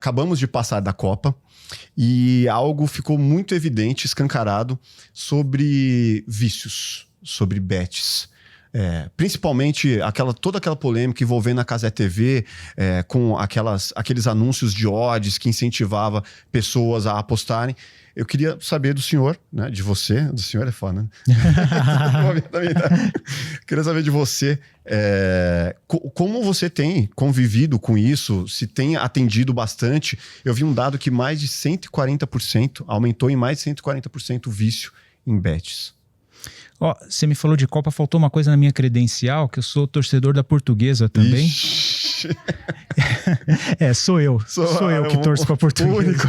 acabamos de passar da Copa e algo ficou muito evidente, escancarado, sobre vícios, sobre bets. Principalmente toda aquela polêmica envolvendo a Cazé TV, com aqueles anúncios de odds que incentivava pessoas a apostarem. Eu queria saber do senhor, né, de você, do senhor é foda, né? Queria saber de você, como você tem convivido com isso, se tem atendido bastante. Eu vi um dado que mais de 140%, aumentou em mais de 140% o vício em bets. Você me falou de Copa, faltou uma coisa na minha credencial, que eu sou torcedor da Portuguesa também. Sou eu que torço pra Portuguesa.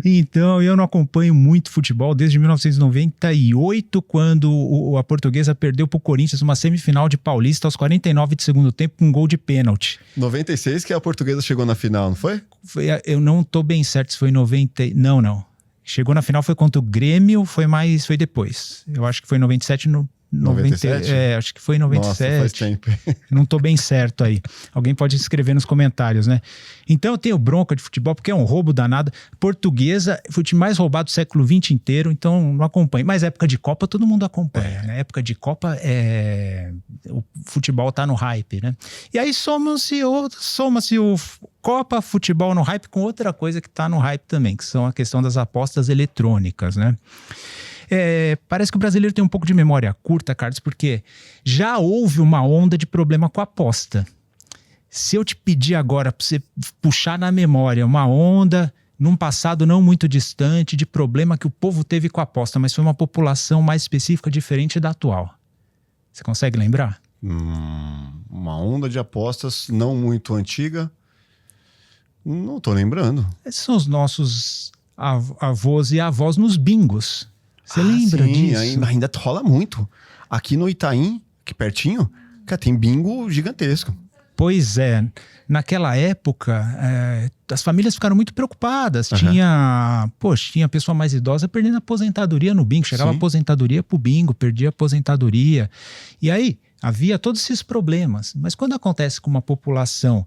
Então, eu não acompanho muito futebol desde 1998, quando a Portuguesa perdeu pro Corinthians uma semifinal de Paulista aos 49 de segundo tempo com um gol de pênalti. 96 que a Portuguesa chegou na final, não foi? Eu não tô bem certo se foi 90... Não. Chegou na final, foi contra o Grêmio, foi depois. Eu acho que foi 97, 97? Acho que foi 97. Nossa, faz tempo. Não tô bem certo aí. Alguém pode escrever nos comentários, né? Então eu tenho bronca de futebol, porque é um roubo danado. Portuguesa foi o time mais roubado do século XX inteiro, então não acompanho. Mas época de Copa todo mundo acompanha, né? Época de Copa, o futebol tá no hype, né? E aí soma-se o Copa, futebol no hype com outra coisa que tá no hype também, que são a questão das apostas eletrônicas, né? Parece que o brasileiro tem um pouco de memória curta, Carlos, porque já houve uma onda de problema com a aposta. Se eu te pedir agora para você puxar na memória uma onda num passado não muito distante de problema que o povo teve com a aposta, mas foi uma população mais específica, diferente da atual. Você consegue lembrar? Uma onda de apostas não muito antiga. Não tô lembrando. Esses são os nossos avós e avós nos bingos. Você lembra disso? Ainda rola muito. Aqui no Itaim, aqui pertinho, tem bingo gigantesco. Pois é. Naquela época, as famílias ficaram muito preocupadas. Uhum. Tinha pessoa mais idosa perdendo a aposentadoria no bingo. Chegava a aposentadoria pro bingo, perdia a aposentadoria. E aí, havia todos esses problemas. Mas quando acontece com uma população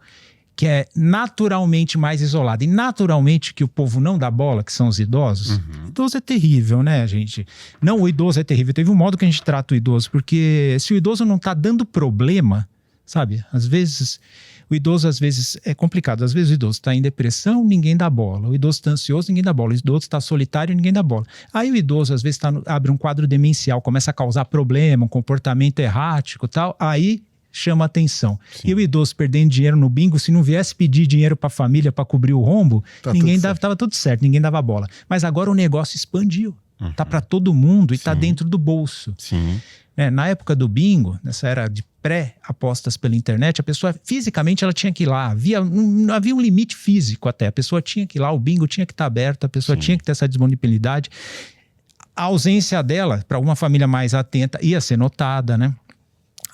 que é naturalmente mais isolada e naturalmente que o povo não dá bola, que são os idosos. Uhum. Idoso é terrível, né, gente? Não, o idoso é terrível. Teve um modo que a gente trata o idoso, porque se o idoso não tá dando problema, sabe? Às vezes, o idoso é complicado. Às vezes o idoso tá em depressão, ninguém dá bola. O idoso tá ansioso, ninguém dá bola. O idoso tá solitário, ninguém dá bola. Aí o idoso, às vezes, abre um quadro demencial, começa a causar problema, um comportamento errático e tal. Aí chama atenção. Sim. E o idoso perdendo dinheiro no bingo, se não viesse pedir dinheiro para a família para cobrir o rombo, tava tudo certo, ninguém dava bola. Mas agora o negócio expandiu. Uhum. Tá para todo mundo e tá dentro do bolso. Sim. Na época do bingo, nessa era de pré-apostas pela internet, a pessoa fisicamente ela tinha que ir lá. Não havia um limite físico até. A pessoa tinha que ir lá, o bingo tinha que estar aberto, a pessoa tinha que ter essa disponibilidade. A ausência dela, para uma família mais atenta, ia ser notada, né?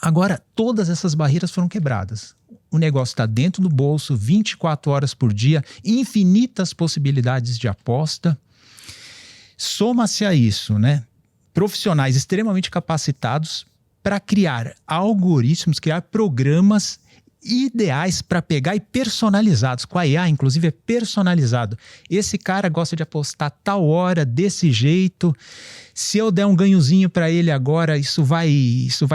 Agora, todas essas barreiras foram quebradas. O negócio está dentro do bolso, 24 horas por dia, infinitas possibilidades de aposta. Soma-se a isso, né? Profissionais extremamente capacitados para criar algoritmos, criar programas ideais para pegar e personalizados. Com a IA, inclusive, é personalizado. Esse cara gosta de apostar tal hora, desse jeito. Se eu der um ganhozinho para ele agora, isso vai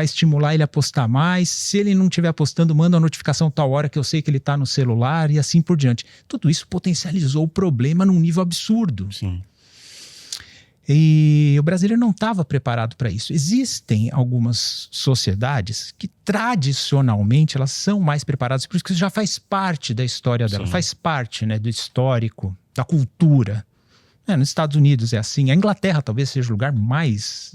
estimular ele a apostar mais. Se ele não estiver apostando, manda uma notificação tal hora que eu sei que ele está no celular e assim por diante. Tudo isso potencializou o problema num nível absurdo. Sim. E o brasileiro não estava preparado para isso. Existem algumas sociedades que tradicionalmente elas são mais preparadas, por isso que isso já faz parte da história dela, faz parte, né, do histórico, da cultura. Nos Estados Unidos é assim, a Inglaterra talvez seja o lugar mais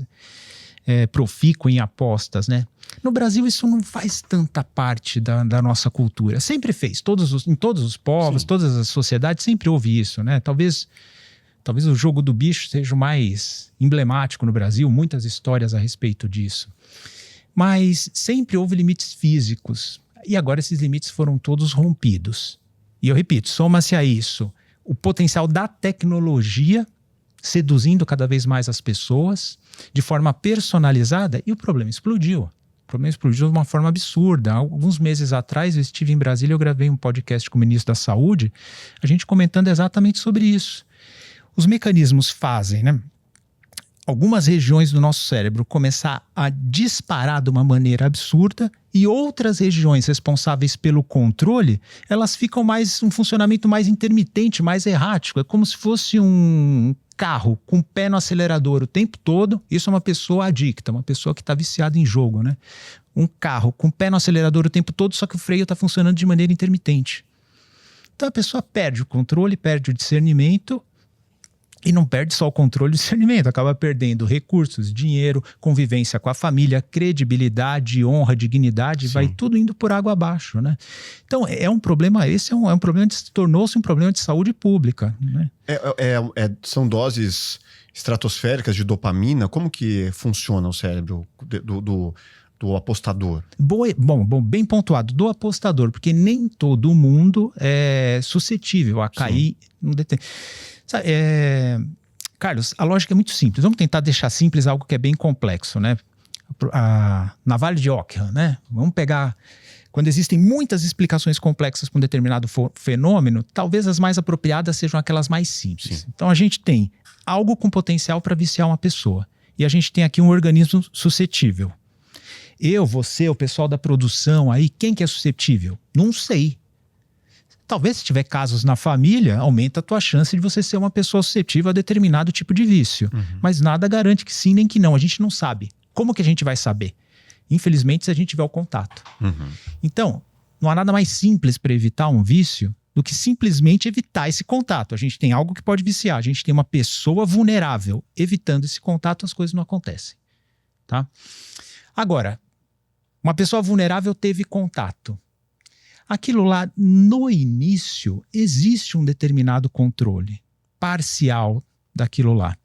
profícuo em apostas, né? No Brasil isso não faz tanta parte da nossa cultura. Sempre fez, em todos os povos, todas as sociedades sempre houve isso, né? Talvez o jogo do bicho seja o mais emblemático no Brasil, muitas histórias a respeito disso. Mas sempre houve limites físicos. E agora esses limites foram todos rompidos. E eu repito, soma-se a isso o potencial da tecnologia seduzindo cada vez mais as pessoas de forma personalizada e o problema explodiu. O problema explodiu de uma forma absurda. Alguns meses atrás eu estive em Brasília, eu gravei um podcast com o ministro da Saúde, a gente comentando exatamente sobre isso. Os mecanismos fazem, né, algumas regiões do nosso cérebro começar a disparar de uma maneira absurda e outras regiões responsáveis pelo controle, elas ficam um funcionamento mais intermitente, mais errático. É como se fosse um carro com o pé no acelerador o tempo todo. Isso é uma pessoa adicta, uma pessoa que está viciada em jogo, né? Um carro com o pé no acelerador o tempo todo, só que o freio está funcionando de maneira intermitente. Então a pessoa perde o controle, perde o discernimento. E não perde só o controle e o discernimento, acaba perdendo recursos, dinheiro, convivência com a família, credibilidade, honra, dignidade, vai tudo indo por água abaixo, né? Então, é um problema, esse é um problema que tornou-se um problema de saúde pública, né? São doses estratosféricas de dopamina? Como que funciona o cérebro do apostador? Bom, bem pontuado, do apostador, porque nem todo mundo é suscetível a cair no Carlos, a lógica é muito simples. Vamos tentar deixar simples algo que é bem complexo, né? Na Vale de Ockham, né? Vamos pegar... Quando existem muitas explicações complexas para um determinado fenômeno, talvez as mais apropriadas sejam aquelas mais simples. Sim. Então a gente tem algo com potencial para viciar uma pessoa. E a gente tem aqui um organismo suscetível. Eu, você, o pessoal da produção aí, quem que é suscetível? Não sei. Talvez se tiver casos na família, aumenta a tua chance de você ser uma pessoa suscetível a determinado tipo de vício. Mas nada garante que sim nem que não. A gente não sabe. Como que a gente vai saber? Infelizmente, se a gente tiver o contato. Então, não há nada mais simples para evitar um vício do que simplesmente evitar esse contato. A gente tem algo que pode viciar. A gente tem uma pessoa vulnerável. Evitando esse contato, as coisas não acontecem. Tá? Agora, uma pessoa vulnerável teve contato. Aquilo lá, no início, existe um determinado controle parcial daquilo lá.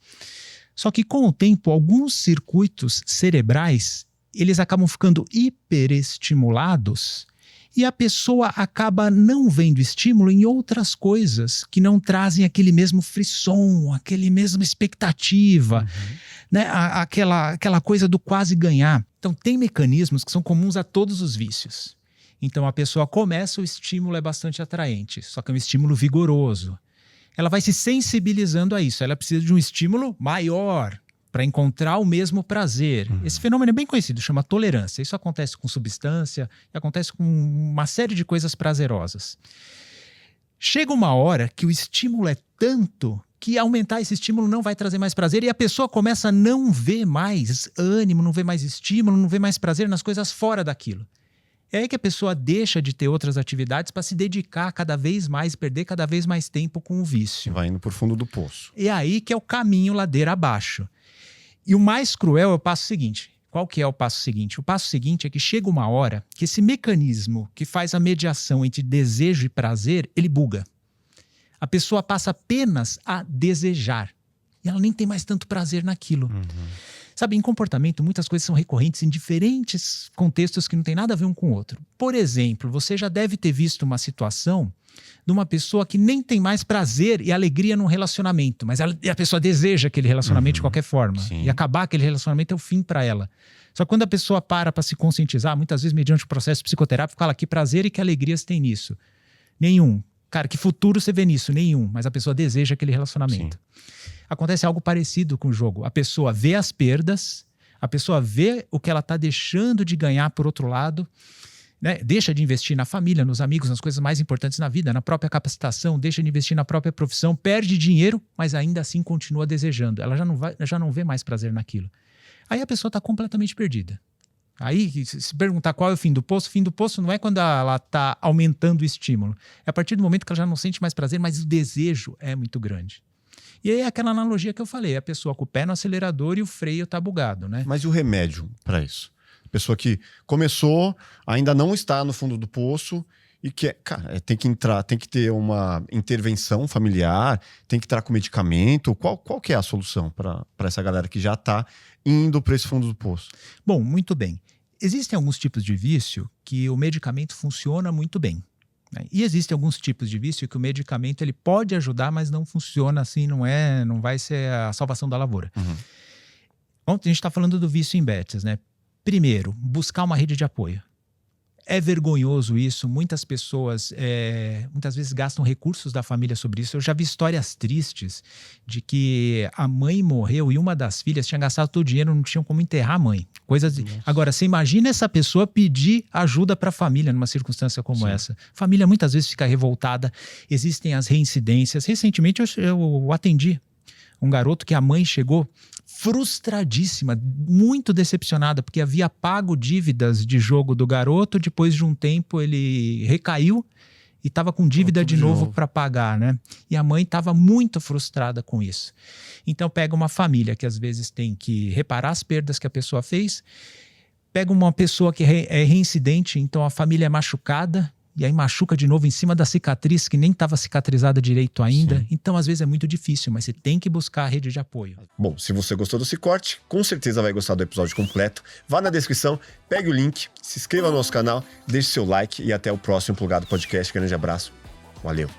Só que com o tempo, alguns circuitos cerebrais, eles acabam ficando hiperestimulados e a pessoa acaba não vendo estímulo em outras coisas que não trazem aquele mesmo frisson, aquele mesma expectativa, né? Aquela coisa do quase ganhar. Então tem mecanismos que são comuns a todos os vícios. Então a pessoa começa, o estímulo é bastante atraente, só que é um estímulo vigoroso. Ela vai se sensibilizando a isso, ela precisa de um estímulo maior para encontrar o mesmo prazer. Esse fenômeno é bem conhecido, chama tolerância. Isso acontece com substância, acontece com uma série de coisas prazerosas. Chega uma hora que o estímulo é tanto que aumentar esse estímulo não vai trazer mais prazer e a pessoa começa a não ver mais ânimo, não ver mais estímulo, não ver mais prazer nas coisas fora daquilo. É aí que a pessoa deixa de ter outras atividades para se dedicar cada vez mais, perder cada vez mais tempo com o vício. Vai indo por fundo do poço. É aí que é o caminho ladeira abaixo. E o mais cruel é o passo seguinte. Qual que é o passo seguinte? O passo seguinte é que chega uma hora que esse mecanismo que faz a mediação entre desejo e prazer, ele buga. A pessoa passa apenas a desejar. E ela nem tem mais tanto prazer naquilo. Sabe, em comportamento, muitas coisas são recorrentes em diferentes contextos que não tem nada a ver um com o outro. Por exemplo, você já deve ter visto uma situação de uma pessoa que nem tem mais prazer e alegria num relacionamento, mas a pessoa deseja aquele relacionamento de qualquer forma. Sim. E acabar aquele relacionamento é o fim para ela. Só que quando a pessoa para se conscientizar, muitas vezes mediante o processo psicoterápico, fala que prazer e que alegria você tem nisso. Nenhum. Cara, que futuro você vê nisso? Nenhum. Mas a pessoa deseja aquele relacionamento. Sim. Acontece algo parecido com o jogo. A pessoa vê as perdas, a pessoa vê o que ela está deixando de ganhar por outro lado, né? Deixa de investir na família, nos amigos, nas coisas mais importantes na vida, na própria capacitação, deixa de investir na própria profissão, perde dinheiro, mas ainda assim continua desejando. Ela já não vê mais prazer naquilo. Aí a pessoa está completamente perdida. Aí, se perguntar qual é o fim do poço não é quando ela está aumentando o estímulo. É a partir do momento que ela já não sente mais prazer, mas o desejo é muito grande. E aí é aquela analogia que eu falei, a pessoa com o pé no acelerador e o freio tá bugado, né? Mas e o remédio para isso? A pessoa que começou, ainda não está no fundo do poço e que, tem que entrar, tem que ter uma intervenção familiar, tem que entrar com medicamento. Qual que é a solução para essa galera que já está indo para esse fundo do poço? Bom, muito bem. Existem alguns tipos de vício que o medicamento funciona muito bem. E existem alguns tipos de vício que o medicamento ele pode ajudar, mas não funciona assim, não vai ser a salvação da lavoura. Ontem a gente está falando do vício em bets, né? Primeiro, buscar uma rede de apoio. É vergonhoso isso, muitas pessoas muitas vezes gastam recursos da família sobre isso. Eu já vi histórias tristes de que a mãe morreu e uma das filhas tinha gastado todo o dinheiro, não tinham como enterrar a mãe. Agora, você imagina essa pessoa pedir ajuda para a família numa circunstância como essa. A família muitas vezes fica revoltada, existem as reincidências. Recentemente eu atendi um garoto que a mãe chegou frustradíssima, muito decepcionada, porque havia pago dívidas de jogo do garoto, depois de um tempo ele recaiu e estava com dívida de novo para pagar, né? E a mãe estava muito frustrada com isso. Então pega uma família que às vezes tem que reparar as perdas que a pessoa fez, pega uma pessoa que é reincidente, então a família é machucada, e aí machuca de novo em cima da cicatriz que nem estava cicatrizada direito ainda. Sim. Então, às vezes, é muito difícil, mas você tem que buscar a rede de apoio. Bom, se você gostou desse corte, com certeza vai gostar do episódio completo. Vá na descrição, pegue o link, se inscreva no nosso canal, deixe seu like e até o próximo Plugado Podcast. Grande abraço. Valeu.